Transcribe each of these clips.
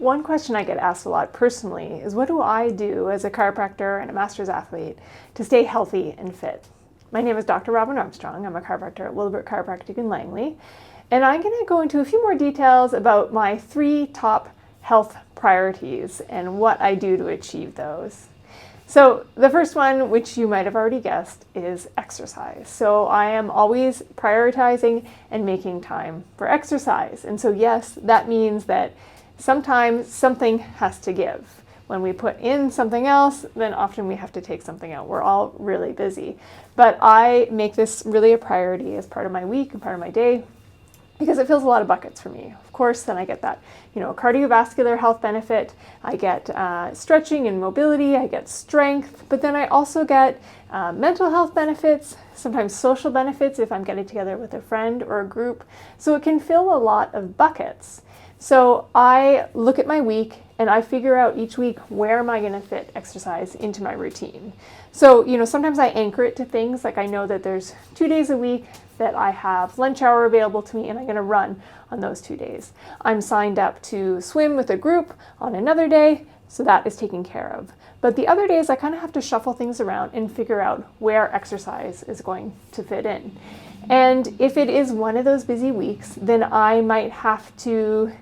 one question I get asked a lot personally is, what do I do as a chiropractor and a master's athlete to stay healthy and fit? My name is Dr. Robin Armstrong. I'm a chiropractor at Willowbrook Chiropractic in Langley. And I'm going to go into a few more details about my 3 top health priorities and what I do to achieve those. So the first one, which you might have already guessed, is exercise. So I am always prioritizing and making time for exercise. And so yes, that means that sometimes something has to give. When we put in something else, then often we have to take something out. We're all really busy. But I make this really a priority as part of my week and part of my day, because it fills a lot of buckets for me. Of course, then I get that, cardiovascular health benefit, I get stretching and mobility, I get strength, but then I also get mental health benefits, sometimes social benefits if I'm getting together with a friend or a group. So it can fill a lot of buckets. So I look at my week and I figure out each week, where am I going to fit exercise into my routine? So, sometimes I anchor it to things, like I know that there's 2 days a week that I have lunch hour available to me and I'm going to run on those 2 days. I'm signed up to swim with a group on another day, so that is taken care of. But the other days I kind of have to shuffle things around and figure out where exercise is going to fit in. And if it is one of those busy weeks, then I might have to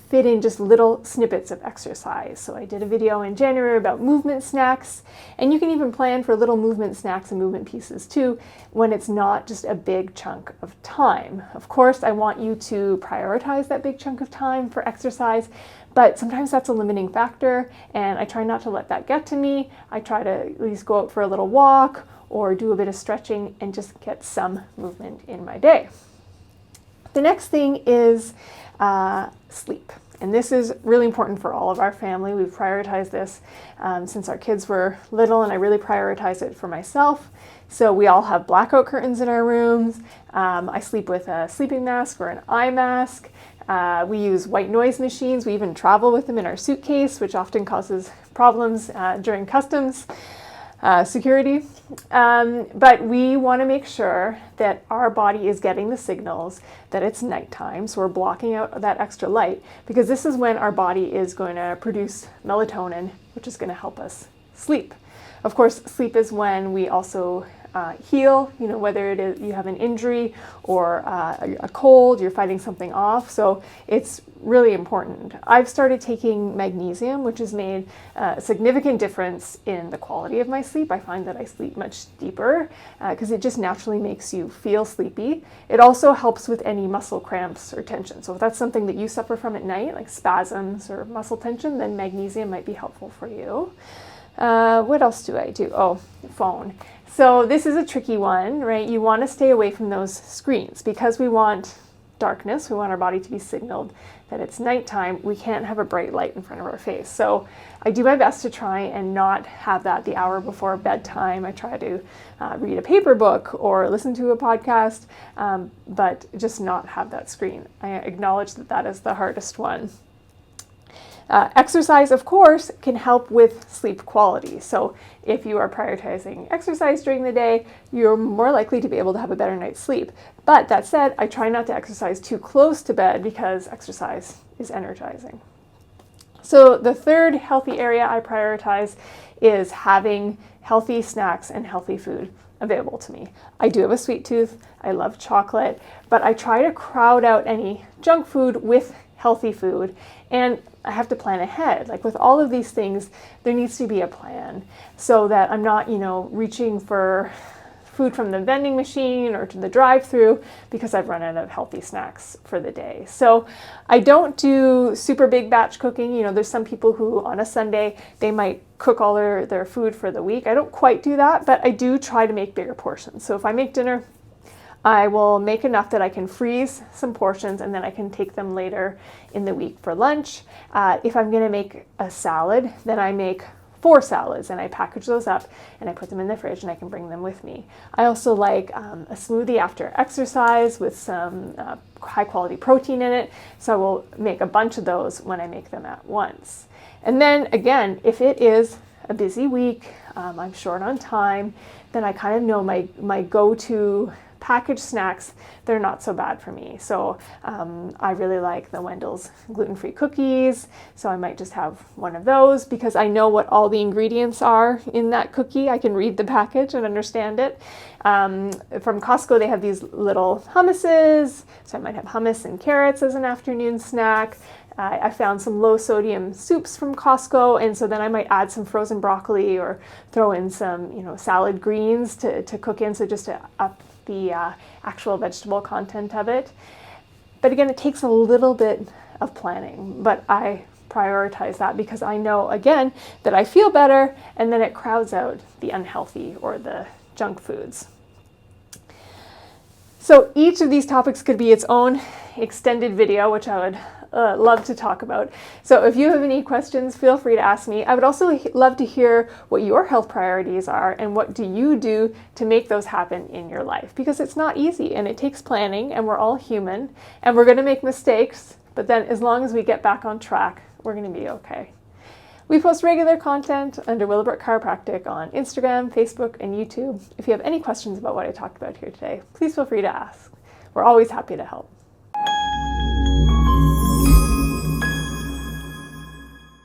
fit in just little snippets of exercise. So I did a video in January about movement snacks, and you can even plan for little movement snacks and movement pieces too when it's not just a big chunk of time. Of course, I want you to prioritize that big chunk of time for exercise, but sometimes that's a limiting factor, and I try not to let that get to me. I try to at least go out for a little walk or do a bit of stretching and just get some movement in my day. The next thing is sleep. And this is really important for all of our family. We've prioritized this since our kids were little, and I really prioritize it for myself. So we all have blackout curtains in our rooms. I sleep with a sleeping mask or an eye mask. We use white noise machines. We even travel with them in our suitcase, which often causes problems during customs security. But we want to make sure that our body is getting the signals that it's nighttime, so we're blocking out that extra light, because this is when our body is going to produce melatonin, which is going to help us sleep. Of course, sleep is when we also heal, whether it is you have an injury or a cold, you're fighting something off. So it's really important. I've started taking magnesium, which has made a significant difference in the quality of my sleep. I find that I sleep much deeper because it just naturally makes you feel sleepy. It also helps with any muscle cramps or tension. So if that's something that you suffer from at night, like spasms or muscle tension, then magnesium might be helpful for you. What else do I do? Oh, phone. So this is a tricky one, right? You want to stay away from those screens because we want darkness. We want our body to be signaled that it's nighttime. We can't have a bright light in front of our face. So I do my best to try and not have that the hour before bedtime. I try to read a paper book or listen to a podcast, but just not have that screen. I acknowledge that that is the hardest one. Exercise, of course, can help with sleep quality. So if you are prioritizing exercise during the day, you're more likely to be able to have a better night's sleep. But that said, I try not to exercise too close to bed because exercise is energizing. So the third healthy area I prioritize is having healthy snacks and healthy food available to me. I do have a sweet tooth. I love chocolate, but I try to crowd out any junk food with healthy food, and I have to plan ahead. Like with all of these things, there needs to be a plan so that I'm not, reaching for food from the vending machine or to the drive-through because I've run out of healthy snacks for the day. So I don't do super big batch cooking. There's some people who on a Sunday, they might cook all their food for the week. I don't quite do that, but I do try to make bigger portions. So if I make dinner, I will make enough that I can freeze some portions and then I can take them later in the week for lunch. If I'm going to make a salad, then I make 4 salads and I package those up and I put them in the fridge and I can bring them with me. I also like a smoothie after exercise with some high quality protein in it. So I will make a bunch of those when I make them at once. And then again, if it is a busy week, I'm short on time, then I kind of know my go-to packaged snacks, they're not so bad for me. So I really like the Wendell's gluten-free cookies. So I might just have one of those because I know what all the ingredients are in that cookie. I can read the package and understand it. From Costco, they have these little hummuses. So I might have hummus and carrots as an afternoon snack. I found some low sodium soups from Costco, and so then I might add some frozen broccoli or throw in some, salad greens to cook in, so just to up the actual vegetable content of it. But again, it takes a little bit of planning, but I prioritize that because I know, again, that I feel better, and then it crowds out the unhealthy or the junk foods. So each of these topics could be its own extended video, which I would love to talk about. So if you have any questions, feel free to ask me. I would also love to hear what your health priorities are and what do you do to make those happen in your life, because it's not easy and it takes planning, and we're all human and we're going to make mistakes, but then as long as we get back on track, we're going to be okay. We post regular content under Willowbrook Chiropractic on Instagram, Facebook, and YouTube. If you have any questions about what I talked about here today, please feel free to ask. We're always happy to help.